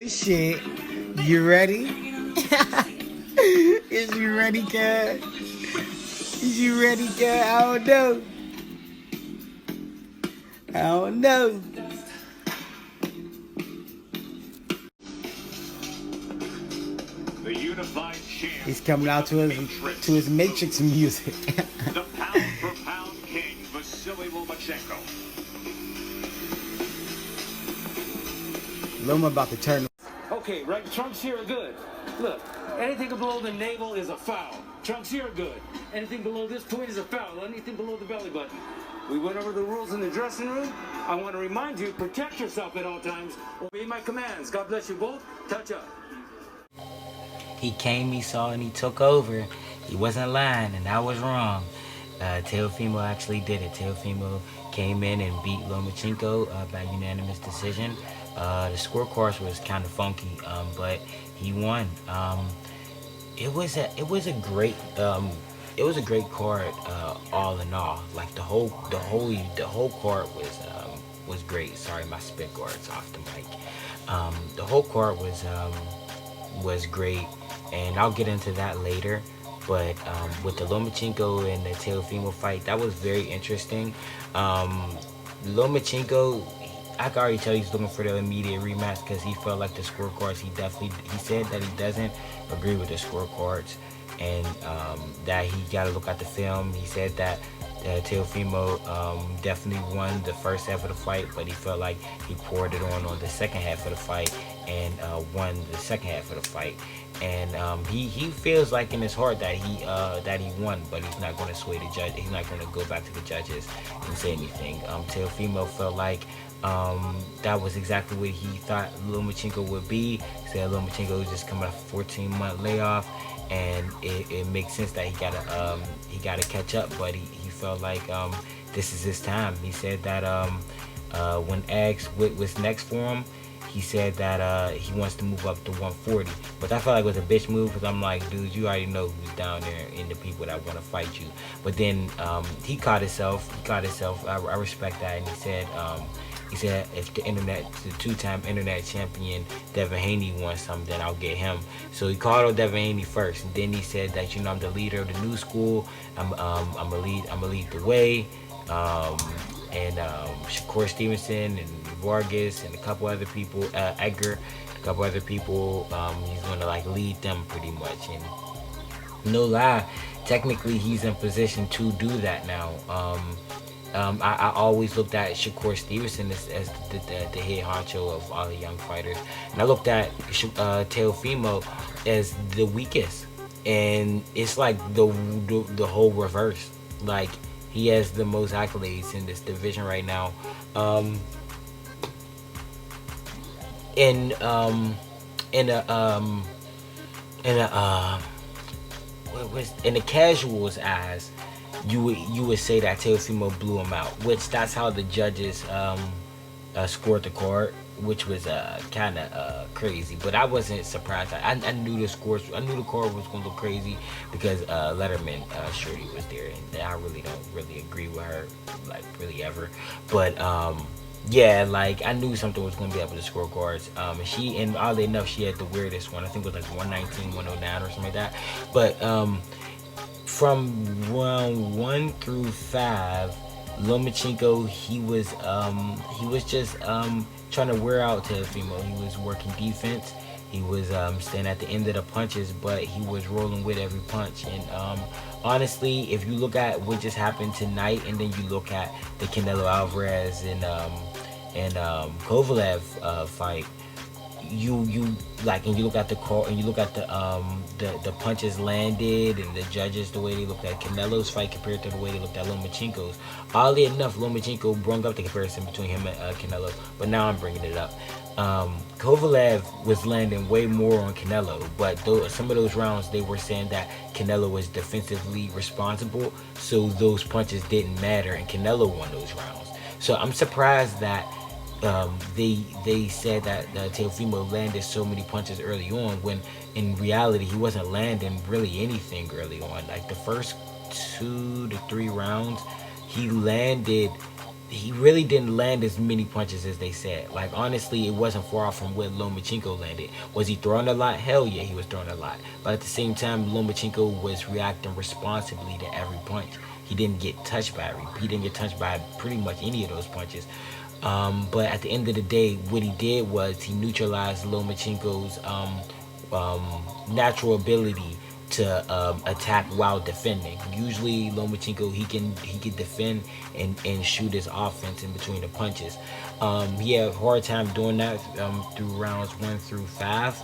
Shit, you ready? Is you ready, girl? Is you ready, girl? I don't know. I don't know. The unified champ. He's coming out to his Matrix music. The pound-for-pound king, Vasyl Lomachenko. Loma about to turn. Okay, right, trunks here are good. Look, anything below the navel is a foul. Trunks here are good. Anything below this point is a foul. Anything below the belly button. We went over the rules in the dressing room. I want to remind you, protect yourself at all times. Obey my commands. God bless you both. Touch up. He came, he saw, and he took over. He wasn't lying, and I was wrong. Teofimo actually did it. Teofimo came in and beat Lomachenko by unanimous decision. The scorecards was kind of funky, but he won. It was a great card, all in all. Like the whole card was great. Sorry, my spit guard's off the mic. The whole card was great, and I'll get into that later. But with the Lomachenko and the Teofimo fight, that was very interesting. Lomachenko, I can already tell he's looking for the immediate rematch because he felt like the scorecards, he said that he doesn't agree with the scorecards, and that he got to look at the film. He said that Teofimo definitely won the first half of the fight, but he felt like he poured it on the second half of the fight and won the second half of the fight. And he feels like in his heart that he won, but he's not going to sway the judge. He's not going to go back to the judges and say anything. Teofimo felt like that was exactly what he thought Lomachenko would be. He said Lomachenko was just coming off a 14-month layoff, and it makes sense that he gotta catch up. But he felt like this is his time. He said that when asked what was next for him, he said that he wants to move up to 140. But I felt like it was a bitch move because I'm like, dude, you already know who's down there and the people that want to fight you. But then he caught himself. I respect that. And he said if the two-time internet champion Devin Haney wants something, then I'll get him. So he called on Devin Haney first, and then he said that, you know, I'm the leader of the new school. I'm a lead the way. Shakur Stevenson and Vargas and a couple other people, Edgar, a couple other people, he's gonna like lead them pretty much. And no lie, technically he's in position to do that now. I always looked at Shakur Stevenson as the head honcho of all the young fighters, and I looked at Teofimo as the weakest, and it's like the whole reverse. Like, he has the most accolades in this division right now. In the casual's eyes, you would say that Teofimo blew him out, which that's how the judges scored the card, which was kind of crazy. But I wasn't surprised. I knew the scores. I knew the card was gonna look crazy because Letterman Shorty was there, and I really don't really agree with her, like, really ever. But yeah, like, I knew something was gonna be up with the scorecards. And oddly enough, she had the weirdest one. I think it was like 119, 109 or something like that. But from round 1 through 5, Lomachenko, he was just trying to wear out Teofimo. He was working defense. He was staying at the end of the punches, but he was rolling with every punch. And honestly, if you look at what just happened tonight, and then you look at the Canelo Alvarez and Kovalev fight, you look at the call, and you look at the punches landed, and the judges, the way they looked at Canelo's fight compared to the way they looked at Lomachenko's. Oddly enough, Lomachenko brought up the comparison between him and Canelo, but now I'm bringing it up. Kovalev was landing way more on Canelo, but some of those rounds, they were saying that Canelo was defensively responsible, so those punches didn't matter, and Canelo won those rounds. So I'm surprised that they said that Teofimo landed so many punches early on, when in reality he wasn't landing really anything early on. Like the first 2 to 3 rounds, he landed he really didn't land as many punches as they said. Like, honestly, it wasn't far off from what Lomachenko landed. Was he throwing a lot? Hell yeah, he was throwing a lot. But at the same time, Lomachenko was reacting responsibly to every punch. He didn't get touched by pretty much any of those punches. But at the end of the day, what he did was he neutralized Lomachenko's natural ability to attack while defending. Usually Lomachenko, he can defend and shoot his offense in between the punches. He had a hard time doing that through rounds 1 through 5.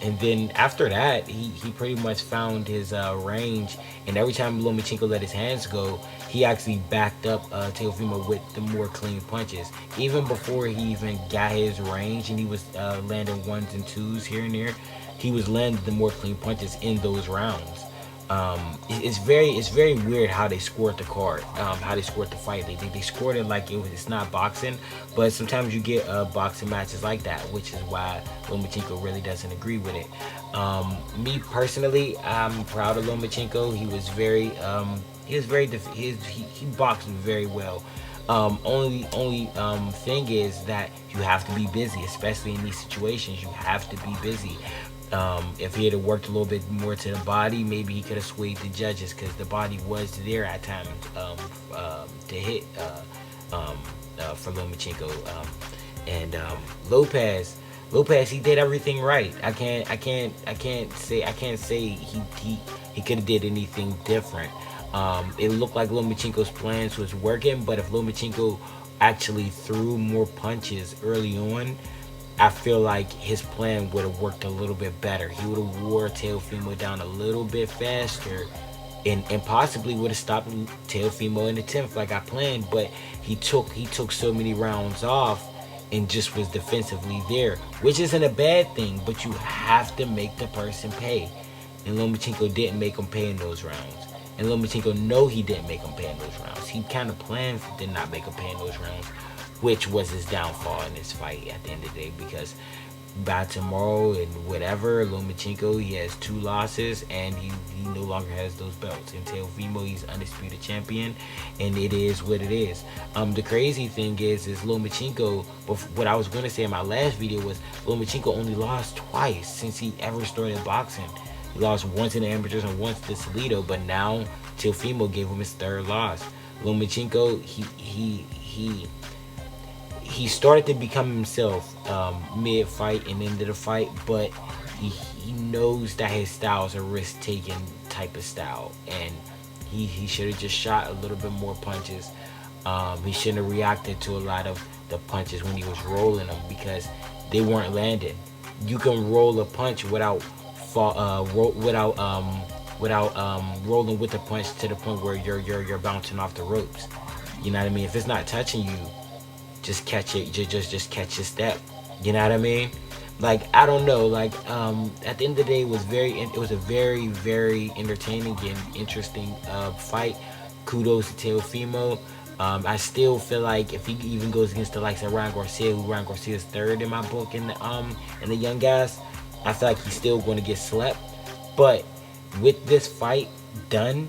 And then after that, he pretty much found his range, and every time Lomachenko let his hands go, he actually backed up Teofimo with the more clean punches. Even before he even got his range and he was landing 1s and 2s here and there, he was landing the more clean punches in those rounds. It's very weird how they scored the card, how they scored the fight. They scored it like it's not boxing, but sometimes you get boxing matches like that, which is why Lomachenko really doesn't agree with it. Me personally, I'm proud of Lomachenko. He boxed very well. Only thing is that you have to be busy, especially in these situations. You have to be busy. If he had worked a little bit more to the body, maybe he could have swayed the judges, because the body was there at times to hit for Lomachenko. And Lopez, he did everything right. I can't say he could have did anything different. It looked like Lomachenko's plans was working, but if Lomachenko actually threw more punches early on, I feel like his plan would have worked a little bit better. He would have wore Teofimo down a little bit faster, and possibly would have stopped Teofimo in the 10th like I planned. But he took so many rounds off and just was defensively there, which isn't a bad thing. But you have to make the person pay, and Lomachenko didn't make him pay in those rounds. And Lomachenko he didn't make him pay in those rounds. He kind of planned to not make him pay in those rounds, which was his downfall in this fight at the end of the day, because by tomorrow and whatever, Lomachenko, he has 2 losses and he no longer has those belts. And Teofimo, he's undisputed champion, and it is what it is. The crazy thing is Lomachenko, what I was going to say in my last video was Lomachenko only lost twice since he ever started boxing. He lost once in the amateurs and once to Salido, but now Teofimo gave him his 3rd loss. Lomachenko, he started to become himself mid-fight and into the fight, but he knows that his style is a risk-taking type of style, and he should have just shot a little bit more punches. He shouldn't have reacted to a lot of the punches when he was rolling them, because they weren't landing. You can roll a punch without rolling with the punch to the point where you're bouncing off the ropes. You know what I mean? If it's not touching you, just catch it. Just catch your step. You know what I mean? Like, I don't know. Like, at the end of the day, it was a very, very entertaining and interesting fight. Kudos to Teofimo. I still feel like if he even goes against the likes of Ryan Garcia, who Ryan Garcia's 3rd in my book in the young guys, I feel like he's still going to get slept. But with this fight done,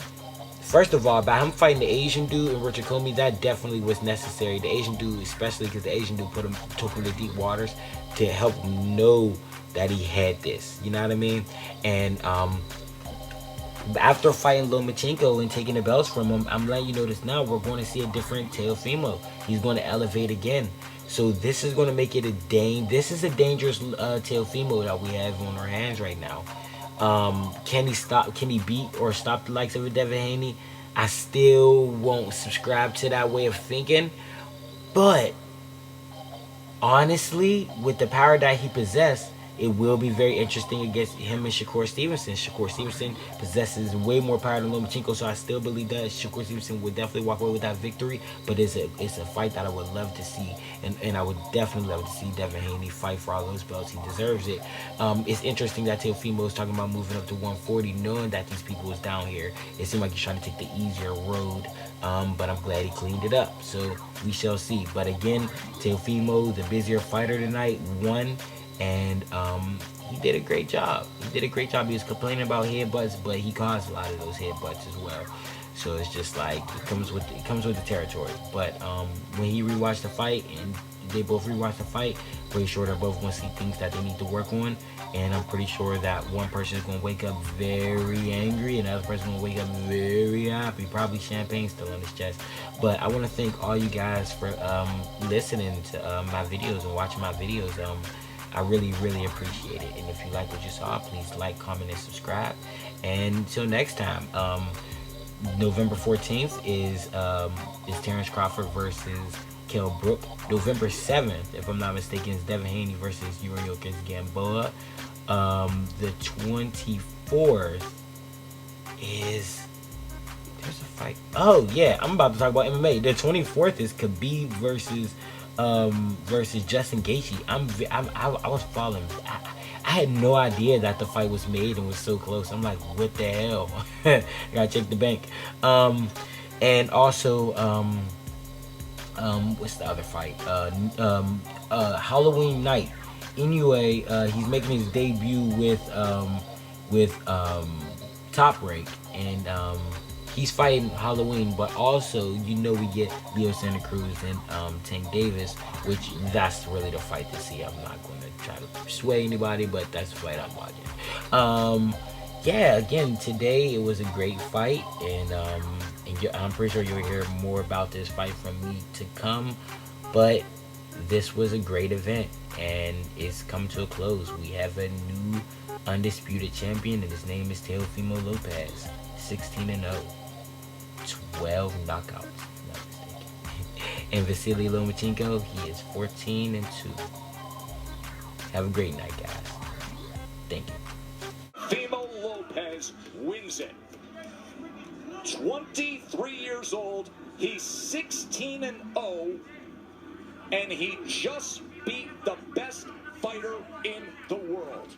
first of all, by him fighting the Asian dude and Richard Comey, that definitely was necessary. The Asian dude, especially because the Asian dude took him to deep waters to help him know that he had this. You know what I mean? And after fighting Lomachenko and taking the belts from him, I'm letting you know this now. We're going to see a different Teofimo. He's going to elevate again. So this is going to make it this is a dangerous Teofimo that we have on our hands right now. Can he beat or stop the likes of a Devin Haney? I still won't subscribe to that way of thinking. But honestly, with the power that he possessed, it will be very interesting against him and Shakur Stevenson. Shakur Stevenson possesses way more power than Lomachenko, so I still believe that Shakur Stevenson would definitely walk away with that victory. But it's a fight that I would love to see, and I would definitely love to see Devin Haney fight for all those belts. He deserves it. It's interesting that Teofimo is talking about moving up to 140, knowing that these people was down here. It seemed like he's trying to take the easier road, but I'm glad he cleaned it up. So we shall see. But again, Teofimo, the busier fighter tonight, won. And he did a great job. He was complaining about headbutts, but he caused a lot of those headbutts as well. So it's just like it comes with the territory. But when he rewatched the fight and they both rewatched the fight, pretty sure they're both going to see things that they need to work on. And I'm pretty sure that one person is going to wake up very angry and the other person is going to wake up very happy. Probably champagne still on his chest. But I want to thank all you guys for listening to my videos and watching my videos. I really, really appreciate it. And if you like what you saw, please like, comment, and subscribe. And until next time, November 14th is Terrence Crawford versus Kell Brook. November 7th, if I'm not mistaken, is Devin Haney versus Yuriorkis Gamboa. The 24th is... There's a fight. Oh, yeah. I'm about to talk about MMA. The 24th is Khabib versus Justin Gaethje. I was following. I had no idea that the fight was made and was so close. I'm like, what the hell? I gotta check the bank. And also, what's the other fight? Halloween night. Inoue, he's making his debut with Top Rank, and he's fighting Halloween. But also, we get Leo Santa Cruz and Tank Davis, which that's really the fight to see. I'm not going to try to persuade anybody, but that's the fight I'm watching. Yeah, again, today it was a great fight, and I'm pretty sure you'll hear more about this fight from me to come, but this was a great event, and it's come to a close. We have a new undisputed champion, and his name is Teofimo Lopez, 16-0, 12 knockouts, if I'm not mistaken. And Vasyl Lomachenko, he is 14-2. Have a great night, guys. Thank you. Teofimo Lopez wins it. 23 years old, he's 16-0, and he just beat the best fighter in the